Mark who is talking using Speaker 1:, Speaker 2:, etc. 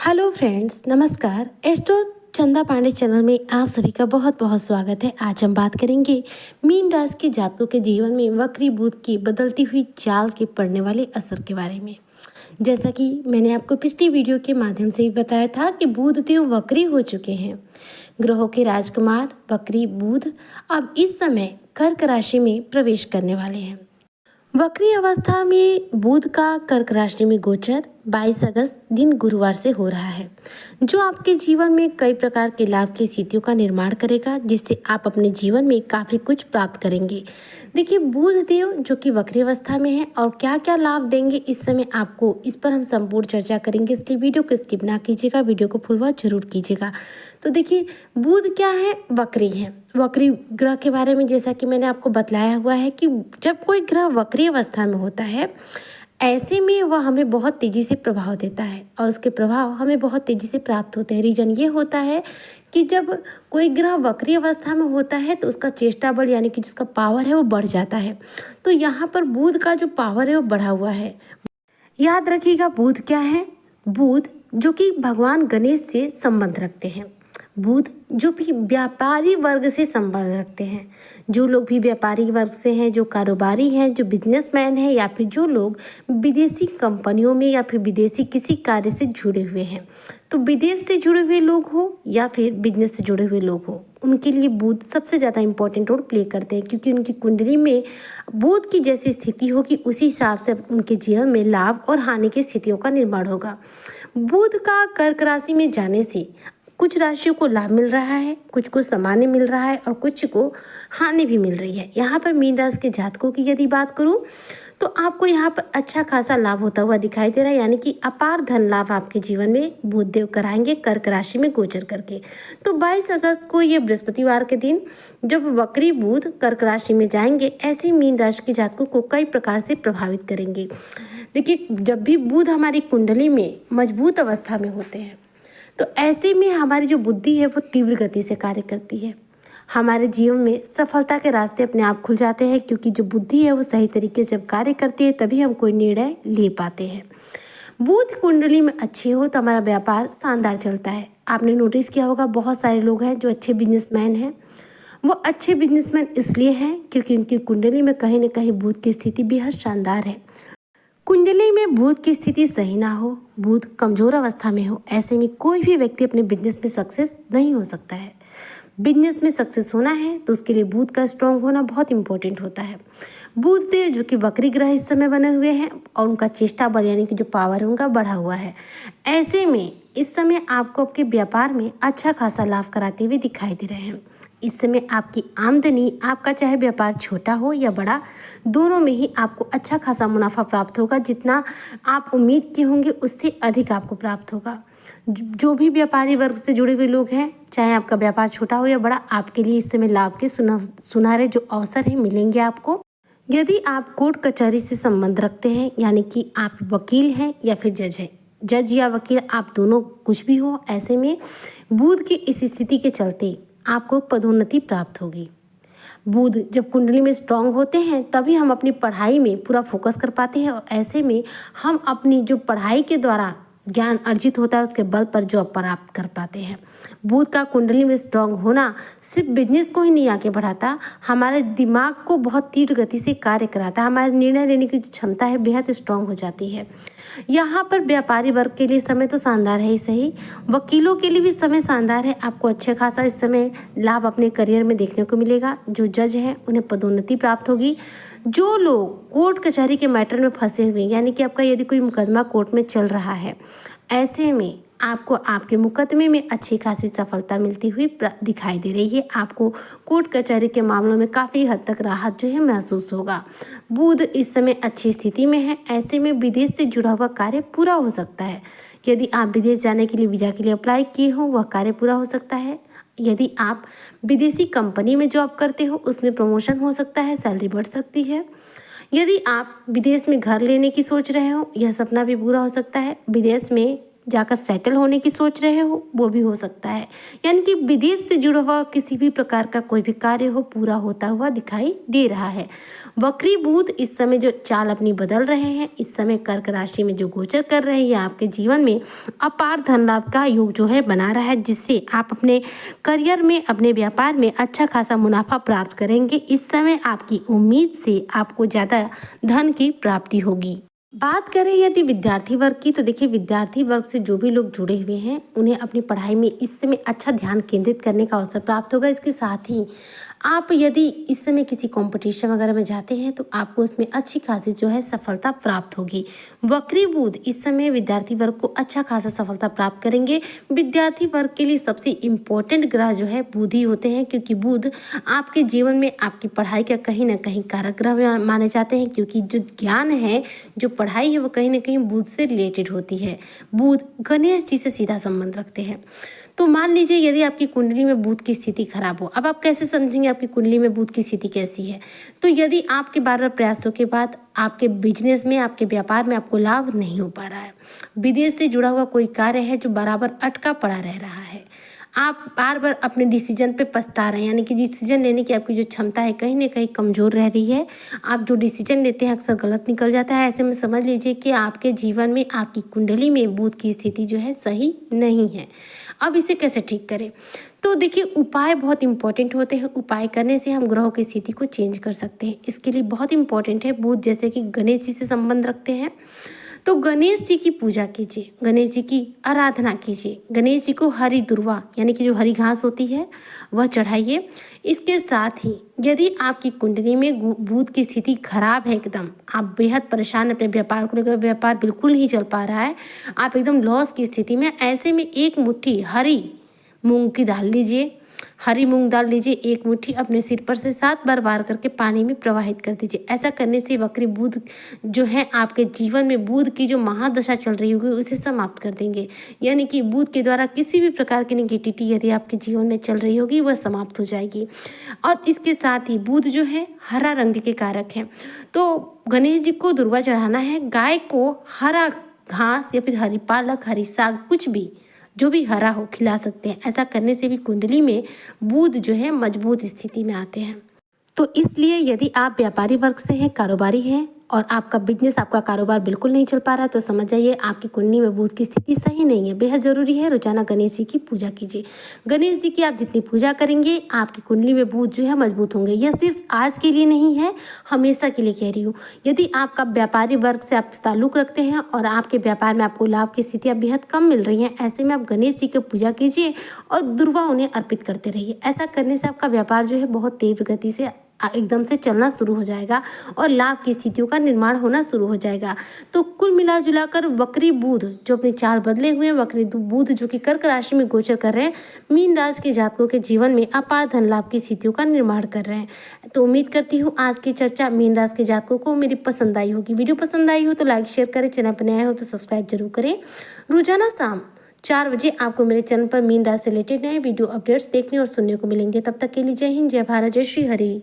Speaker 1: Hello friends, नमस्कार। Astro चंदा Pandey channel में आप सभी का बहुत बहुत स्वागत है। आज हम बात करेंगे मीन राशि के जातकों के जीवन में वक्री बुध की बदलती हुई चाल के पड़ने वाले असर के बारे में। जैसा कि मैंने आपको पिछली वीडियो के माध्यम से ही बताया था कि बुध देव वक्री हो चुके हैं। ग्रहों के राजकुमार वक्री बुध अब इस समय कर्क राशि में प्रवेश करने वाले हैं। वक्री अवस्था में बुध का कर्क राशि में गोचर 22 अगस्त दिन गुरुवार से हो रहा है, जो आपके जीवन में कई प्रकार के लाभ की स्थितियों का निर्माण करेगा, जिससे आप अपने जीवन में काफ़ी कुछ प्राप्त करेंगे। देखिए, बुध देव जो कि वक्री अवस्था में है और क्या क्या लाभ देंगे इस समय आपको, इस पर हम संपूर्ण चर्चा करेंगे। इसलिए वीडियो को स्किप ना कीजिएगा, वीडियो को फुल वॉच जरूर कीजिएगा। तो देखिए, बुध क्या है? वक्री है। वक्री ग्रह के बारे में जैसा कि मैंने आपको बतलाया हुआ है कि जब कोई ग्रह वक्री अवस्था में होता है, ऐसे में वह हमें बहुत तेज़ी से प्रभाव देता है और उसके प्रभाव हमें बहुत तेज़ी से प्राप्त होते हैं। रीज़न ये होता है कि जब कोई ग्रह वक्री अवस्था में होता है तो उसका चेष्टा बल यानी कि जिसका पावर है वो बढ़ जाता है। तो यहाँ पर बुध का जो पावर है वो बढ़ा हुआ है। याद रखिएगा, बुध क्या है? बुध जो कि भगवान गणेश से संबंध रखते हैं। बुध जो भी व्यापारी वर्ग से संबंध रखते हैं। जो लोग भी व्यापारी वर्ग से हैं, जो कारोबारी हैं, जो बिजनेसमैन हैं, या फिर जो लोग विदेशी कंपनियों में या फिर विदेशी किसी कार्य से जुड़े हुए हैं, तो विदेश से जुड़े हुए लोग हो या फिर बिजनेस से जुड़े हुए लोग हो, उनके लिए बुध सबसे ज़्यादा इंपॉर्टेंट रोल प्ले करते हैं, क्योंकि उनकी कुंडली में बुध की जैसी स्थिति होगी उसी हिसाब से उनके जीवन में लाभ और हानि की स्थितियों का निर्माण होगा। बुध का कर्क राशि में जाने से कुछ राशियों को लाभ मिल रहा है, कुछ को सामान्य मिल रहा है और कुछ को हानि भी मिल रही है। यहाँ पर मीन राशि के जातकों की यदि बात करूँ तो आपको यहाँ पर अच्छा खासा लाभ होता हुआ दिखाई दे रहा है, यानी कि अपार धन लाभ आपके जीवन में बुध देव कराएंगे कर्क राशि में गोचर करके। तो 22 अगस्त को ये बृहस्पतिवार के दिन जब वक्री बुध कर्क राशि में जाएंगे, ऐसे मीन राशि के जातकों को कई प्रकार से प्रभावित करेंगे। देखिए, जब भी बुध हमारी कुंडली में मजबूत अवस्था में होते हैं तो ऐसे में हमारी जो बुद्धि है वो तीव्र गति से कार्य करती है। हमारे जीवन में सफलता के रास्ते अपने आप खुल जाते हैं, क्योंकि जो बुद्धि है वो सही तरीके से जब कार्य करती है तभी हम कोई निर्णय ले पाते हैं। बुध कुंडली में अच्छे हो तो हमारा व्यापार शानदार चलता है। आपने नोटिस किया होगा, बहुत सारे लोग हैं जो अच्छे बिजनेसमैन हैं। वो अच्छे बिजनेसमैन इसलिए हैं क्योंकि उनकी कुंडली में कहीं ना कहीं बुध की स्थिति बेहद शानदार है। कुंडली में बुध की स्थिति सही ना हो, बुध कमजोर अवस्था में हो, ऐसे में कोई भी व्यक्ति अपने बिजनेस में सक्सेस नहीं हो सकता है। बिजनेस में सक्सेस होना है तो उसके लिए बुध का स्ट्रांग होना बहुत इंपॉर्टेंट होता है। बुध देव जो कि वक्री ग्रह इस समय बने हुए हैं और उनका चेष्टा बल यानी कि जो पावर है उनका बढ़ा हुआ है। ऐसे में इस समय आपको आपके व्यापार में अच्छा खासा लाभ कराते हुए दिखाई दे रहे हैं। इस समय आपकी आमदनी, आपका चाहे व्यापार छोटा हो या बड़ा, दोनों में ही आपको अच्छा खासा मुनाफा प्राप्त होगा। जितना आप उम्मीद किए होंगे उससे अधिक आपको प्राप्त होगा। जो भी व्यापारी वर्ग से जुड़े हुए लोग हैं, चाहे आपका व्यापार छोटा हो या बड़ा, आपके लिए इस समय लाभ के सुनहरे जो अवसर हैं मिलेंगे आपको। यदि आप कोर्ट कचहरी से संबंध रखते हैं, यानी कि आप वकील हैं या फिर जज हैं, जज या वकील आप दोनों कुछ भी हो, ऐसे में बुध की इस स्थिति के चलते आपको पदोन्नति प्राप्त होगी। बुध जब कुंडली में स्ट्रांग होते हैं तभी हम अपनी पढ़ाई में पूरा फोकस कर पाते हैं और ऐसे में हम अपनी जो पढ़ाई के द्वारा ज्ञान अर्जित होता है उसके बल पर जॉब प्राप्त कर पाते हैं। बुध का कुंडली में स्ट्रांग होना सिर्फ बिजनेस को ही नहीं आगे बढ़ाता, हमारे दिमाग को बहुत तीव्र गति से कार्य कराता है। हमारे निर्णय लेने की जो क्षमता है बेहद स्ट्रांग हो जाती है। यहाँ पर व्यापारी वर्ग के लिए समय तो शानदार है ही सही, वकीलों के लिए भी समय शानदार है। आपको अच्छे खासा इस समय लाभ अपने करियर में देखने को मिलेगा। जो जज हैं उन्हें पदोन्नति प्राप्त होगी। जो लोग कोर्ट कचहरी के मैटर में फंसे हुए, यानी कि आपका यदि कोई मुकदमा कोर्ट में चल रहा है, ऐसे में आपको आपके मुकदमे में अच्छी खासी सफलता मिलती हुई दिखाई दे रही है। आपको कोर्ट कचहरी के मामलों में काफ़ी हद तक राहत जो है महसूस होगा। बुध इस समय अच्छी स्थिति में है, ऐसे में विदेश से जुड़ा हुआ कार्य पूरा हो सकता है। यदि आप विदेश जाने के लिए वीज़ा के लिए अप्लाई किए हो, वह कार्य पूरा हो सकता है। यदि आप विदेशी कंपनी में जॉब करते हो, उसमें प्रमोशन हो सकता है, सैलरी बढ़ सकती है। यदि आप विदेश में घर लेने की सोच रहे हो, यह सपना भी पूरा हो सकता है। विदेश में जाकर सेटल होने की सोच रहे हो, वो भी हो सकता है। यानी कि विदेश से जुड़ा हुआ किसी भी प्रकार का कोई भी कार्य हो, पूरा होता हुआ दिखाई दे रहा है। वक्री बुध इस समय जो चाल अपनी बदल रहे हैं, इस समय कर्क राशि में जो गोचर कर रहे हैं, आपके जीवन में अपार धन लाभ का योग जो है बना रहा है, जिससे आप अपने करियर में, अपने व्यापार में अच्छा खासा मुनाफा प्राप्त करेंगे। इस समय आपकी उम्मीद से आपको ज़्यादा धन की प्राप्ति होगी। बात करें यदि विद्यार्थी वर्ग की, तो देखिए वविद्यार्थी वर्ग से जो भी लोग जुड़े हुए हैं, उन्हें अपनी पढ़ाई में इस समय अच्छा ध्यान केंद्रित करने का अवसर प्राप्त होगा। इसके साथ ही आप यदि इस समय किसी कंपटीशन वगैरह में जाते हैं, तो आपको उसमें अच्छी खासी जो है सफलता प्राप्त होगी। वक्री बुध इस समय विद्यार्थी वर्ग को अच्छा खासा सफलता प्राप्त करेंगे। विद्यार्थी वर्ग के लिए सबसे इम्पोर्टेंट ग्रह जो है बुध ही होते हैं, क्योंकि बुध आपके जीवन में आपकी पढ़ाई का कहीं ना कहीं कारक ग्रह माने जाते हैं, क्योंकि जो ज्ञान है, जो पढ़ाई है, वो कहीं ना कहीं बुध से रिलेटेड होती है। बुध गणेश जी से सीधा संबंध रखते हैं। तो मान लीजिए यदि आपकी कुंडली में बुध की स्थिति खराब हो, अब आप कैसे समझेंगे आपकी कुंडली में बुध की स्थिति कैसी है? तो यदि आपके बार बार प्रयासों के बाद आपके बिजनेस में, आपके व्यापार में आपको लाभ नहीं हो पा रहा है, विदेश से जुड़ा हुआ कोई कार्य है जो बराबर अटका पड़ा रह रहा है, आप बार बार अपने डिसीजन पे पछता रहे हैं, यानी कि डिसीजन लेने की आपकी जो क्षमता है कहीं ना कहीं कमज़ोर रह रही है, आप जो डिसीजन लेते हैं अक्सर गलत निकल जाता है, ऐसे में समझ लीजिए कि आपके जीवन में, आपकी कुंडली में बुध की स्थिति जो है सही नहीं है। अब इसे कैसे ठीक करें? तो देखिए उपाय बहुत इंपॉर्टेंट होते हैं। उपाय करने से हम ग्रहों की स्थिति को चेंज कर सकते हैं। इसके लिए बहुत इंपॉर्टेंट है, बुध जैसे कि गणेश जी से संबंध रखते हैं, तो गणेश जी की पूजा कीजिए, गणेश जी की आराधना कीजिए, गणेश जी को हरी दुर्वा यानी कि जो हरी घास होती है वह चढ़ाइए। इसके साथ ही यदि आपकी कुंडली में बुध की स्थिति खराब है, एकदम आप बेहद परेशान, अपने व्यापार को लेकर व्यापार बिल्कुल नहीं चल पा रहा है, आप एकदम लॉस की स्थिति में, ऐसे में एक मुट्ठी हरी मूंग की दाल लीजिए, हरी मूंग दाल लीजिए, एक मुट्ठी अपने सिर पर से 7 बार वार करके पानी में प्रवाहित कर दीजिए। ऐसा करने से वक्री बुध जो है आपके जीवन में बुध की जो महादशा चल रही होगी उसे समाप्त कर देंगे। यानी कि बुध के द्वारा किसी भी प्रकार की नेगेटिविटी यदि आपके जीवन में चल रही होगी वह समाप्त हो जाएगी। और इसके साथ ही बुध जो है हरा रंग के कारक हैं, तो गणेश जी को दुर्वा चढ़ाना है, गाय को हरा घास या फिर हरी पालक, हरी साग, कुछ भी जो भी हरा हो खिला सकते हैं। ऐसा करने से भी कुंडली में बुध जो है मजबूत स्थिति में आते हैं। तो इसलिए यदि आप व्यापारी वर्ग से हैं, कारोबारी हैं और आपका बिजनेस, आपका कारोबार बिल्कुल नहीं चल पा रहा है, तो समझ जाइए आपकी कुंडली में बुध की स्थिति सही नहीं है। बेहद ज़रूरी है रोजाना गणेश जी की पूजा कीजिए। गणेश जी की आप जितनी पूजा करेंगे, आपकी कुंडली में बुध जो है मजबूत होंगे। यह सिर्फ आज के लिए नहीं है, हमेशा के लिए कह रही हूँ। यदि आपका व्यापारी वर्ग से आप ताल्लुक़ रखते हैं और आपके व्यापार में आपको लाभ की स्थितियाँ बेहद कम मिल रही हैं, ऐसे में आप गणेश जी की पूजा कीजिए और दुर्वा उन्हें अर्पित करते रहिए। ऐसा करने से आपका व्यापार जो है बहुत तीव्र गति से एकदम से चलना शुरू हो जाएगा और लाभ की स्थितियों का निर्माण होना शुरू हो जाएगा। तो कुल मिला जुलाकर वक्री बुध जो अपनी चाल बदले हुए हैं, वक्री बुध जो कि कर्क राशि में गोचर कर रहे हैं, मीन राशि के जातकों के जीवन में अपार धन लाभ की स्थितियों का निर्माण कर रहे हैं। तो उम्मीद करती हूँ आज की चर्चा मीन राशि के जातकों को मेरी पसंद आई होगी। वीडियो पसंद आई हो तो लाइक शेयर करें, चैनल पर नया हो तो सब्सक्राइब जरूर करें। रोजाना शाम 4 बजे आपको मेरे चैनल पर मीन राशि से रिलेटेड नए वीडियो अपडेट्स देखने और सुनने को मिलेंगे। तब तक के लिए जय हिंद, जय भारत, जय श्री हरि।